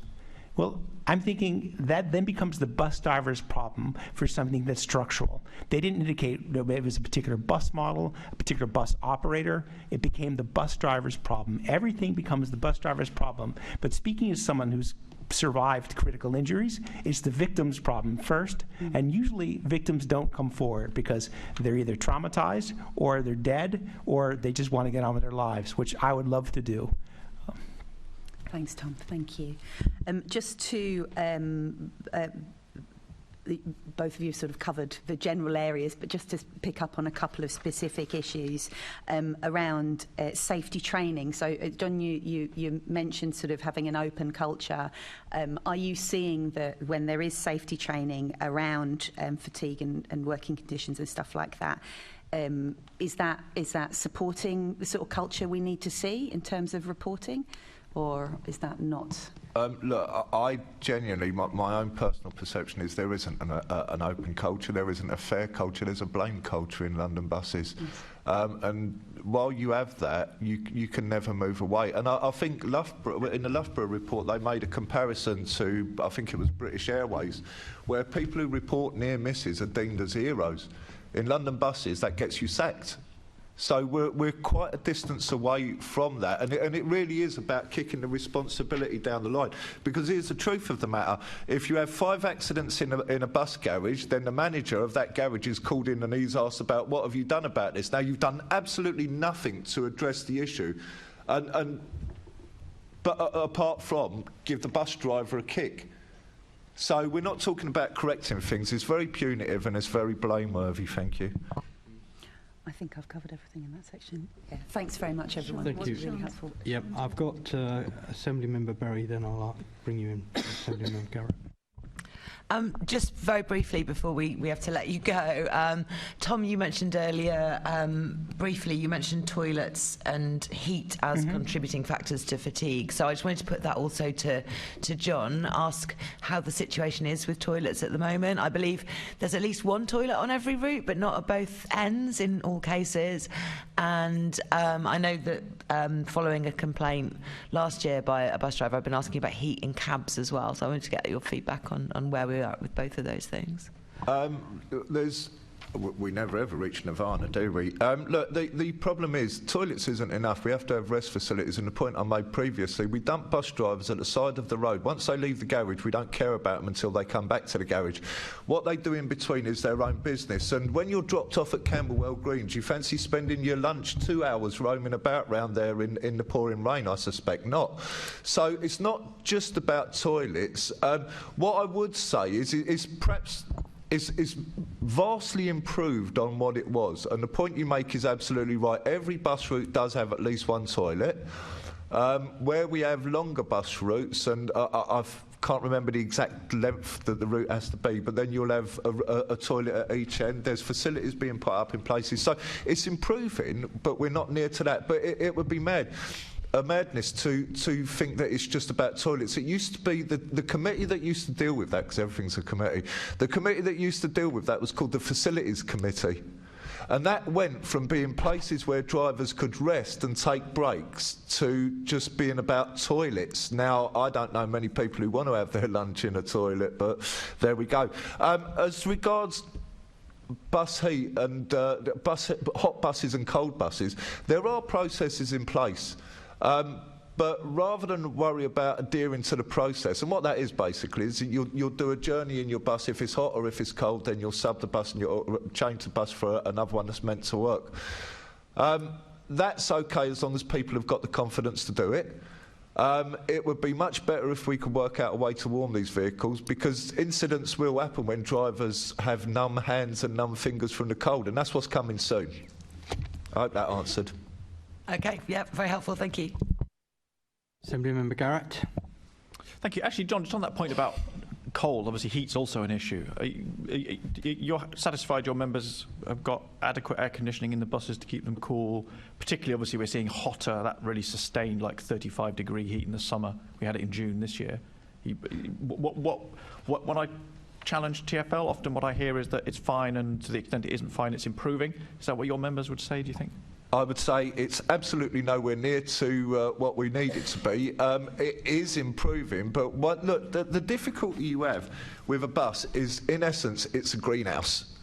Well, I'm thinking that then becomes the bus driver's problem for something that's structural. They didn't indicate that it was a particular bus model, a particular bus operator. It became the bus driver's problem. Everything becomes the bus driver's problem. But speaking as someone who's survived critical injuries, it's the victim's problem first, and usually victims don't come forward because they're either traumatized or they're dead or they just want to get on with their lives, which I would love to do. Thanks, Tom. Thank you. Just to both of you sort of covered the general areas, but just to pick up on a couple of specific issues around safety training. So, John, you mentioned sort of having an open culture. Are you seeing that when there is safety training around fatigue and working conditions and stuff like that, is that supporting the sort of culture we need to see in terms of reporting? Or is that not? Look, I genuinely, my own personal perception is there isn't an open culture, there isn't a fair culture, there's a blame culture in London buses. Yes. And while you have that, you can never move away. And I think Loughborough, in the Loughborough report, they made a comparison to, I think it was British Airways, where people who report near misses are deemed as heroes. In London buses, that gets you sacked. So we're quite a distance away from that, and it really is about kicking the responsibility down the line. Because here's the truth of the matter: if you have 5 accidents in a bus garage, then the manager of that garage is called in and he's asked about what have you done about this. Now, you've done absolutely nothing to address the issue, but apart from give the bus driver a kick. So we're not talking about correcting things. It's very punitive and it's very blameworthy. Thank you. I think I've covered everything in that section. Yeah. Thanks very much, everyone. Thank you. Really helpful. Yep, I've got Assemblymember Berry, then I'll bring you in, Assemblymember Garrett. Just very briefly before we have to let you go, Tom, you mentioned earlier, briefly, you mentioned toilets and heat as contributing factors to fatigue. So I just wanted to put that also to John, ask how the situation is with toilets at the moment. I believe there's at least one toilet on every route, but not at both ends in all cases. And I know that following a complaint last year by a bus driver, I've been asking about heat in cabs as well. So I wanted to get your feedback on where we are with both of those things. We never ever reach nirvana, do we? Look, the problem is toilets isn't enough. We have to have rest facilities, and the point I made previously, we dump bus drivers at the side of the road. Once they leave the garage, we don't care about them until they come back to the garage. What they do in between is their own business, and when you're dropped off at Camberwell Green, do you fancy spending your lunch 2 hours roaming about round there in the pouring rain? I suspect not. So it's not just about toilets. What I would say is perhaps is vastly improved on what it was, and the point you make is absolutely right. Every bus route does have at least one toilet. Where we have longer bus routes, and I can't remember the exact length that the route has to be, but then you'll have a toilet at each end. There's facilities being put up in places, so it's improving, but we're not near to that. But it would be madness to think that it's just about toilets. It used to be the committee that used to deal with that, because everything's a committee. The committee that used to deal with that was called the Facilities Committee. And that went from being places where drivers could rest and take breaks to just being about toilets. Now, I don't know many people who want to have their lunch in a toilet, but there we go. As regards bus heat and hot buses and cold buses, there are processes in place. But rather than worry about adhering to the process, and what that is basically is you'll do a journey in your bus. If it's hot or if it's cold, then you'll sub the bus and you'll change the bus for another one that's meant to work. That's okay as long as people have got the confidence to do it. It would be much better if we could work out a way to warm these vehicles, because incidents will happen when drivers have numb hands and numb fingers from the cold, and that's what's coming soon. I hope that answered. Okay, yeah, very helpful, thank you. Assembly Member Garrett. Thank you. Actually, John, just on that point about cold, obviously heat's also an issue. You're satisfied your members have got adequate air conditioning in the buses to keep them cool? Particularly, obviously, we're seeing hotter, that really sustained like 35-degree heat in the summer. We had it in June this year. When I challenge TfL, often what I hear is that it's fine, and to the extent it isn't fine, it's improving. Is that what your members would say, do you think? I would say it's absolutely nowhere near to what we need it to be. It is improving, but look, the difficulty you have with a bus is, in essence, it's a greenhouse.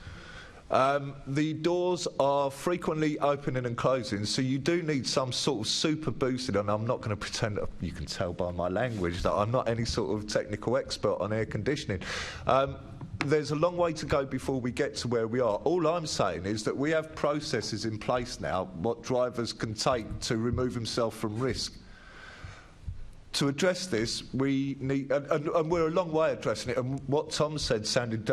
The doors are frequently opening and closing, so you do need some sort of super boosted, and I'm not going to pretend, you can tell by my language, that I'm not any sort of technical expert on air conditioning. There's a long way to go before we get to where we are. All I'm saying is that we have processes in place now, what drivers can take to remove themselves from risk. To address this, we need, and we're a long way addressing it. And what Tom said sounded,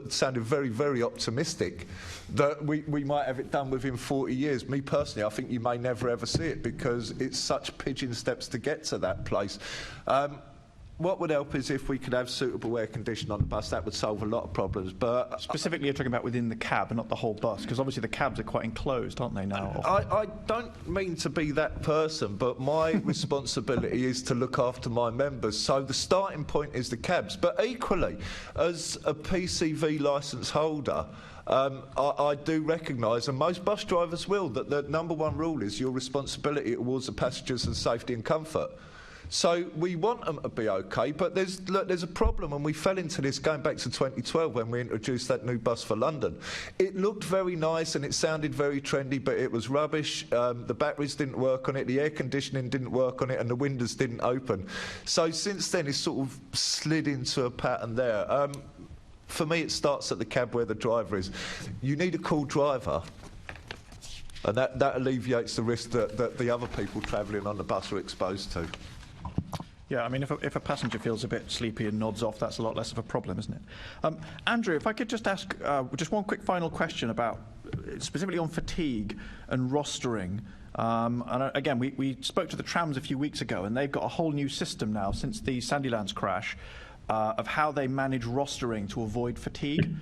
sounded very, very optimistic. That we might have it done within 40 years. Me personally, I think you may never ever see it, because it's such pigeon steps to get to that place. What would help is if we could have suitable air conditioning on the bus. That would solve a lot of problems. But specifically, you're talking about within the cab and not the whole bus, because obviously the cabs are quite enclosed, aren't they now? I don't mean to be that person, but my responsibility is to look after my members. So the starting point is the cabs. But equally, as a PCV licence holder, I do recognise, and most bus drivers will, that the number one rule is your responsibility towards the passengers and safety and comfort. So we want them to be okay, but there's a problem, and we fell into this going back to 2012 when we introduced that new bus for London. It looked very nice and it sounded very trendy, but it was rubbish. The batteries didn't work on it, the air conditioning didn't work on it, and the windows didn't open. So since then it's sort of slid into a pattern there. For me, it starts at the cab where the driver is. You need a cool driver, and that alleviates the risk that the other people travelling on the bus are exposed to. Yeah, I mean, if a passenger feels a bit sleepy and nods off, that's a lot less of a problem, isn't it? Andrew, if I could just ask just one quick final question about, specifically on fatigue and rostering. And again, we spoke to the trams a few weeks ago, and they've got a whole new system now since the Sandilands crash of how they manage rostering to avoid fatigue.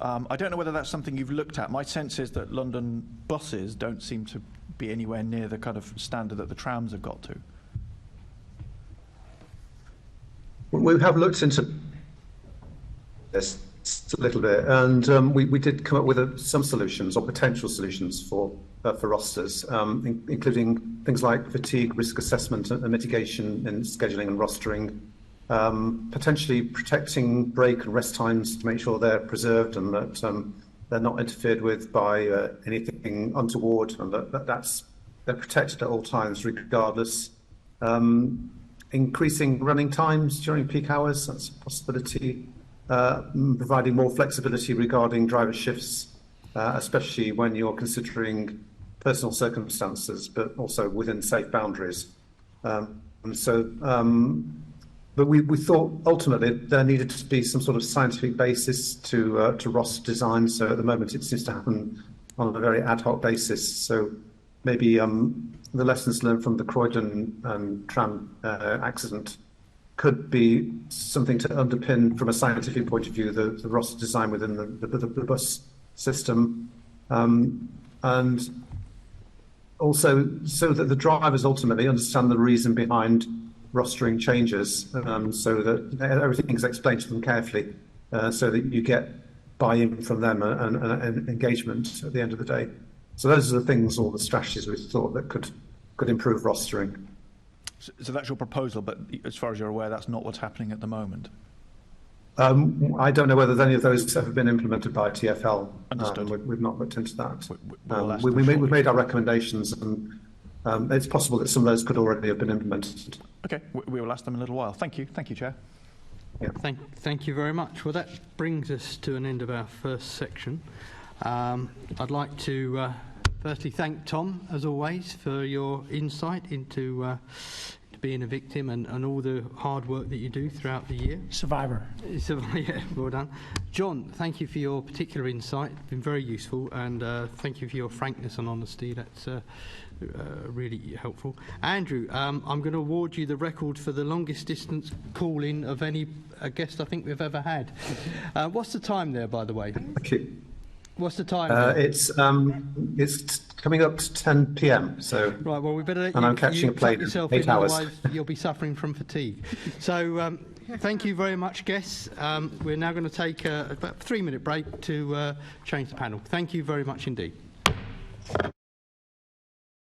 I don't know whether that's something you've looked at. My sense is that London buses don't seem to be anywhere near the kind of standard that the trams have got to. We have looked into this. a little bit, and we did come up with some solutions or potential solutions for rosters, including things like fatigue risk assessment and mitigation in scheduling and rostering, potentially protecting break and rest times to make sure they're preserved and that they're not interfered with by anything untoward, and they're protected at all times regardless. Increasing running times during peak hours, that's a possibility. Providing more flexibility regarding driver shifts, especially when you're considering personal circumstances, but also within safe boundaries. But we thought ultimately there needed to be some sort of scientific basis to roster design. So at the moment it seems to happen on a very ad hoc basis. So maybe the lessons learned from the Croydon tram accident could be something to underpin from a scientific point of view the roster design within the bus system, and also so that the drivers ultimately understand the reason behind rostering changes, so that everything is explained to them carefully, so that you get buy-in from them and engagement at the end of the day. So those are the things, all the strategies we thought that could improve rostering. So that's your proposal, but as far as you're aware, that's not what's happening at the moment? I don't know whether any of those have been implemented by TfL. Understood. We've not looked into that. We've made our recommendations, and it's possible that some of those could already have been implemented. Okay, we will ask them in a little while. Thank you, Chair. Yeah. Thank you very much. Well, that brings us to an end of our first section. I'd like to firstly thank Tom, as always, for your insight into being a victim and all the hard work that you do throughout the year. Survivor. Yeah, well done. John, thank you for your particular insight. It's been very useful, and thank you for your frankness and honesty. That's really helpful. Andrew, I'm going to award you the record for the longest distance call-in of any guest I think we've ever had. What's the time there, by the way? Thank you. What's the time? It's coming up to 10 p.m. So right. Well, we better let and I'm catching a plane in 8 hours. Otherwise, you'll be suffering from fatigue. So, thank you very much, guests. We're now going to take about a 3-minute break to change the panel. Thank you very much indeed.